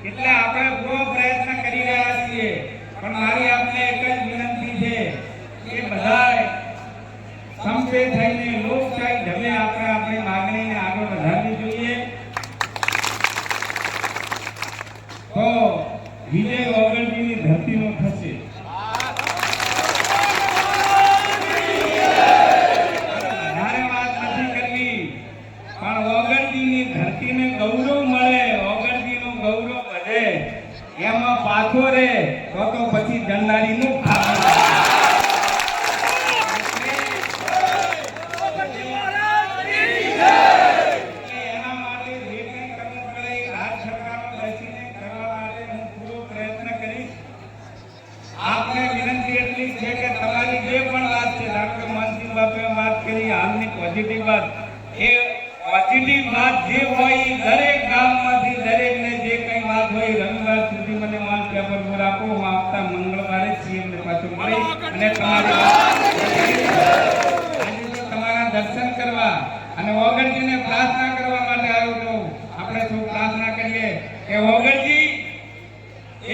એટલે આપણે પૂરો પ્રયત્ન કરી રહ્યા છીએ, પણ મારી આપને એક જ વિનંતી છે કે બધાય સંપે થઈને લોકશાહી ઢબે આપણે આપણી માંગણીને આગળ વધારવી જોઈએ. તો વિજય ઓગણજીની ધરતીનો થશે. વધારે વાત નથી કરવી, પણ ઓગણજીની ધરતીને ગૌરવ મળે, ઓગણજીનું ગૌરવ વધે, એમાં પાછો રે તો પછી જંડાળીનું ખાવું. आपने विनंती એટલી છે કે તમારી જે પણ વાત છે, ડોક્ટર મનસિંહ બાપુએ વાત કરી હાલની પોઝિટિવ વાત, એ પોઝિટિવ વાત જે હોય દરેક ગામમાંથી દરેકને જે કંઈ વાત હોય રવિવાર સુધી મને ઓન પેપર પર આપો. હું આવતા મંગળવારે સીએમ ને પાછો મળી અને તમારા દર્શન કરવા અને ઓગણજીને પ્રાર્થના કરવા માટે આવ્યો છું. આપણે સૌ પ્રાર્થના કરીએ કે ઓગણજી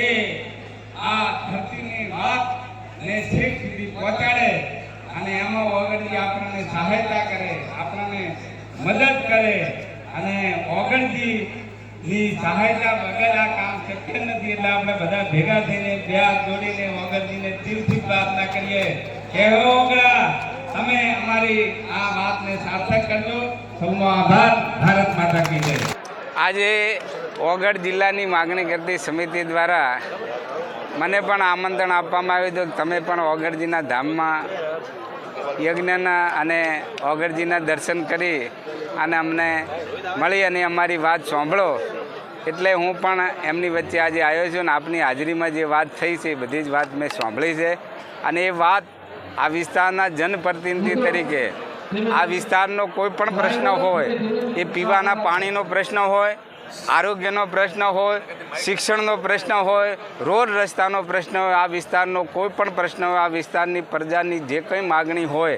એ આ ધરતીની વાત ને છેક સુધી પહોંચાડે અને એમાં ઓગણજી આપણને સહાયતા કરે, આપણને મદદ કરે. અને ઓગણજીની સહાયતા વગર આ કામ શક્ય નથી. એટલે આપણે બધા ભેગા થઈને બે હાથ જોડીને ઓગણજીને દિલથી પ્રાર્થના કરીએ કે ઓગણા તમે અમારી આ વાતને સાર્થક કરજો. સૌનો આભાર. ભારત માતા કી જય. આજે ઓગળ જિલ્લાની માગણી કરતી સમિતિ દ્વારા મને પણ આમંત્રણ આપવામાં આવ્યું હતું કે તમે પણ ઓગળજીના ધામમાં યજ્ઞના અને ઓગળજીના દર્શન કરી અને અમને મળી અને અમારી વાત સાંભળો. એટલે હું પણ એમની વચ્ચે આજે આવ્યો છું અને આપની હાજરીમાં જે વાત થઈ છે એ બધી જ વાત મેં સાંભળી છે. અને એ વાત આ વિસ્તારના જનપ્રતિનિધિ તરીકે આ વિસ્તારનો કોઈ પણ પ્રશ્ન હોય, એ પીવાના પાણીનો પ્રશ્ન હોય, આરોગ્યનો પ્રશ્ન હોય, શિક્ષણનો પ્રશ્ન હોય, રોડ રસ્તાનો પ્રશ્ન હોય, આ વિસ્તારનો કોઈ પણ પ્રશ્ન હોય, આ વિસ્તારની પ્રજાની જે કંઈ માગણી હોય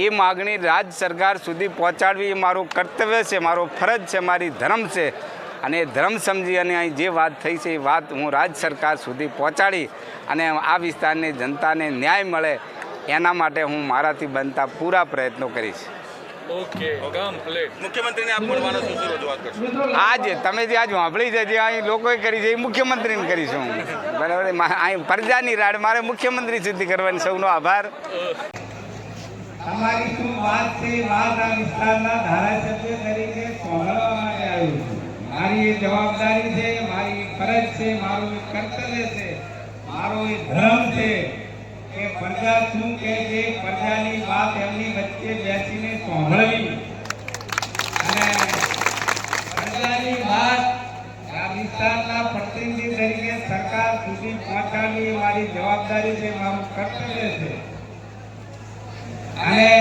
એ માગણી રાજ્ય સરકાર સુધી પહોંચાડવી એ મારું કર્તવ્ય છે, મારો ફરજ છે, મારી ધર્મ છે. અને એ ધર્મ સમજી અને અહીં જે વાત થઈ છે એ વાત હું રાજ્ય સરકાર સુધી પહોંચાડી અને આ વિસ્તારની જનતાને ન્યાય મળે એના માટે હું મારાથી બનતા પૂરા પ્રયત્નો કરીશ. મુખ્યમંત્રીને આપ મળવાનો શું રજૂઆત કરશો? આજે તમે જે આજ સાંભળી છે, જે અહીં લોકોએ કરી છે એ મુખ્યમંત્રીને કરીશું. બરાબર, અહીં પ્રજાની રાડ મારે મુખ્યમંત્રી સુધી કરવાની. સૌનો આભાર. તમારી શું વાત છે, વાત આ વિસ્તારના ધારાસભ્ય તરીકે સાંભળવા માટે આવ્યું છું. મારી એ જવાબદારી છે, મારી ફરજ છે, મારું એક કર્તવ્ય છે, મારો એ ધર્મ છે કે પ્રજા શું કહે છે, પ્રજાની વાત એમની વચ્ચે બેસીને સાંભળવી અને પ્રજાની વાત આ વિસ્તારના પ્રતિનિધિ તરીકે સરકાર સુધી પહોંચાડવી મારી જવાબદારી છે, મારું કર્તવ્ય છે. અને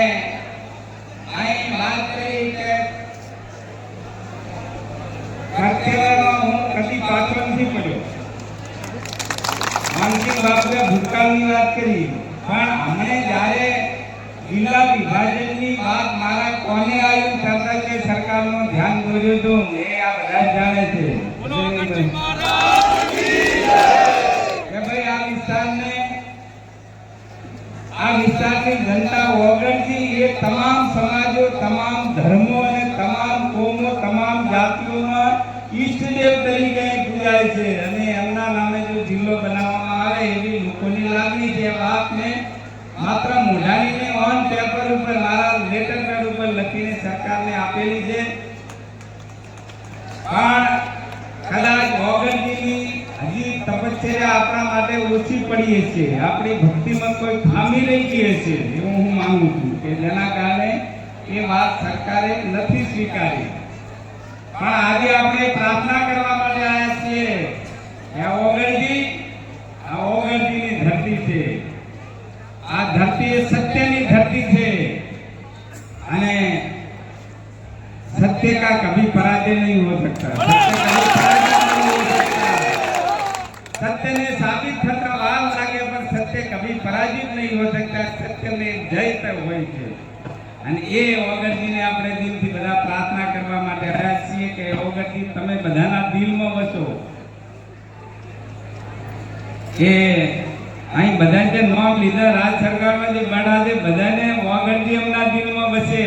અહીં વાત કરી કે કર્તવ્યમાં હું કદી પાછો નથી પડ્યો. મનસિંહ બાપુએ ભૂતકાળની વાત કરી, પણ અમને જ્યારે જિલ્લા વિભાજનની વાત મારા કોને આવ્યું છતાં કે સરકારનું ધ્યાન દોર્યું હતું એ આ બધા જાણે છે કે ભાઈ આ વિસ્તારની જનતા ઓગણજી એ તમામ સમાજો, તમામ ધર્મો અને તમામ કોમો, તમામ જાતિઓના ઈષ્ટદેવ તરીકે પૂજાય છે. અને એમના નામે જો જિલ્લો બનાવવામાં આવે એવી લોકોની લાગણી છે. વાતને માત્ર મોઢાની ઓન પેપર ઉપર મારા લેટર પેડ ઉપર લખીને સરકારને આપેલી છે. પણ કદાચ ઓગણજીની હજી તપશ્ચર્યા આપણા માટે ઓછી પડી છે, આપણી ભક્તિમાં કોઈ ખામી રહી ગઈ છે એવું હું માનું છું કે જેના કારણે એ વાત સરકારે નથી સ્વીકારી. પણ આજે આપણે પ્રાર્થના કરવા માટે આવ્યા છીએ કે આ ઓગણજીની ધરતી છે. આ ધરતી એ સત્યની ધરતી છે અને सत्य का कभी पराजय नहीं हो सकता. सत्य ने साबित થતા વાર લાગે પણ સત્ય કભી પરાજિત નહીં હો શકતા. સત્ય में जय तक હોય છે. અને એ ઓગણજીને આપણે દિલથી બધા પ્રાર્થના કરવા માટે આવ્યા છીએ કે ઓગણજી તમે બધાના દિલમાં વસો કે અહીં બધા જે નોમ લીધા રાજ સરકારમાં જે બળા છે બધાને ઓગણજી એમના દિલમાં બસે.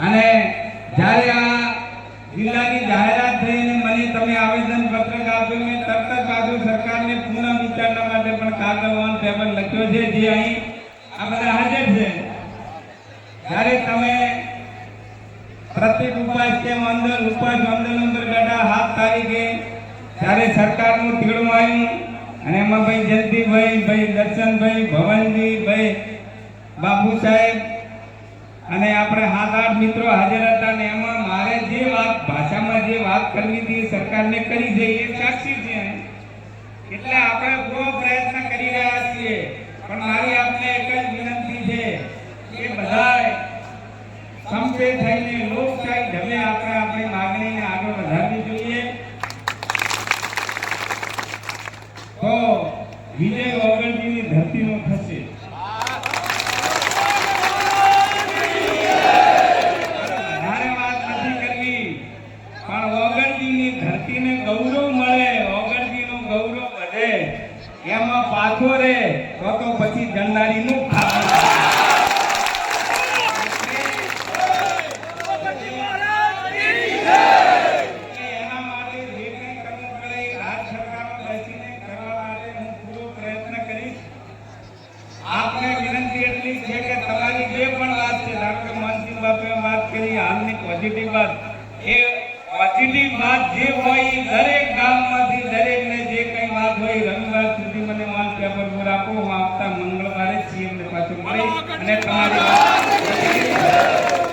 અને જ્યારે આ જિલ્લાની જાહેરાત થઈ અને મને તમે આવેદન પત્રક આપ્યું, મેં તરત જ બાજુ સરકારને પુનઃ વિચારણા માટે પણ કાગળ ઓન પેપર લખ્યો છે, જે અહીં આ બધા હાજર છે. જ્યારે તમે પ્રત્યેક ઉપાસ કેમ અંદર ઉપાસ આંદોલન પર બેઠા 7 તારીખે જ્યારે સરકારનું તીડું આવ્યું અને એમાં ભાઈ જયંતિભાઈ, ભાઈ દર્શનભાઈ, ભવનજી, ભાઈ બાપુ સાહેબ અને આપણે 7-8 મિત્રો હાજર હતા. અને એમાં મારે જે વાત ભાષામાં જે વાત કરવી હતી એ સરકારને કરી છે, એ સાક્ષી છે. એટલે આપણે પૂરો પ્રયત્ન કરી રહ્યા છીએ. પણ મારી આપને એક જ વિનંતી છે કે બધાય સંપે થઈને લોકશાહી ઢબે આપણે આપણી માંગણીને આગળ વધારવી જોઈએ. તો વિજય ઓગણજીની ધરતીનો થશે. વધારે વાત નથી કરવી, પણ ઓગણજીની ધરતીને ગૌરવ મળે, ઓગણજીનું ગૌરવ વધે, એમાં પાછો રે તો પછી જણનારીનું ખાતું. એના માટે જે કંઈ કરવું પડે એ રાજ સરકારમાં બેસીને કરવા માટે હું પૂરો પ્રયત્ન કરીશ. આપને વિનંતી એટલી છે કે તમારી જે પણ વાત છે, ડાક્ટર મનસિંહ બાપુએ વાત કરી હાલની પોઝિટિવ વાત, એ પોઝિટિવ વાત જે હોય એ દરેક ગામમાંથી દરેકને જે કંઈ વાત હોય રવિવાર સુધી મને ઓન પેપર પર આપો. હું આવતા મંગળવારે સીએમને પાછું મળી અને તમારી વાત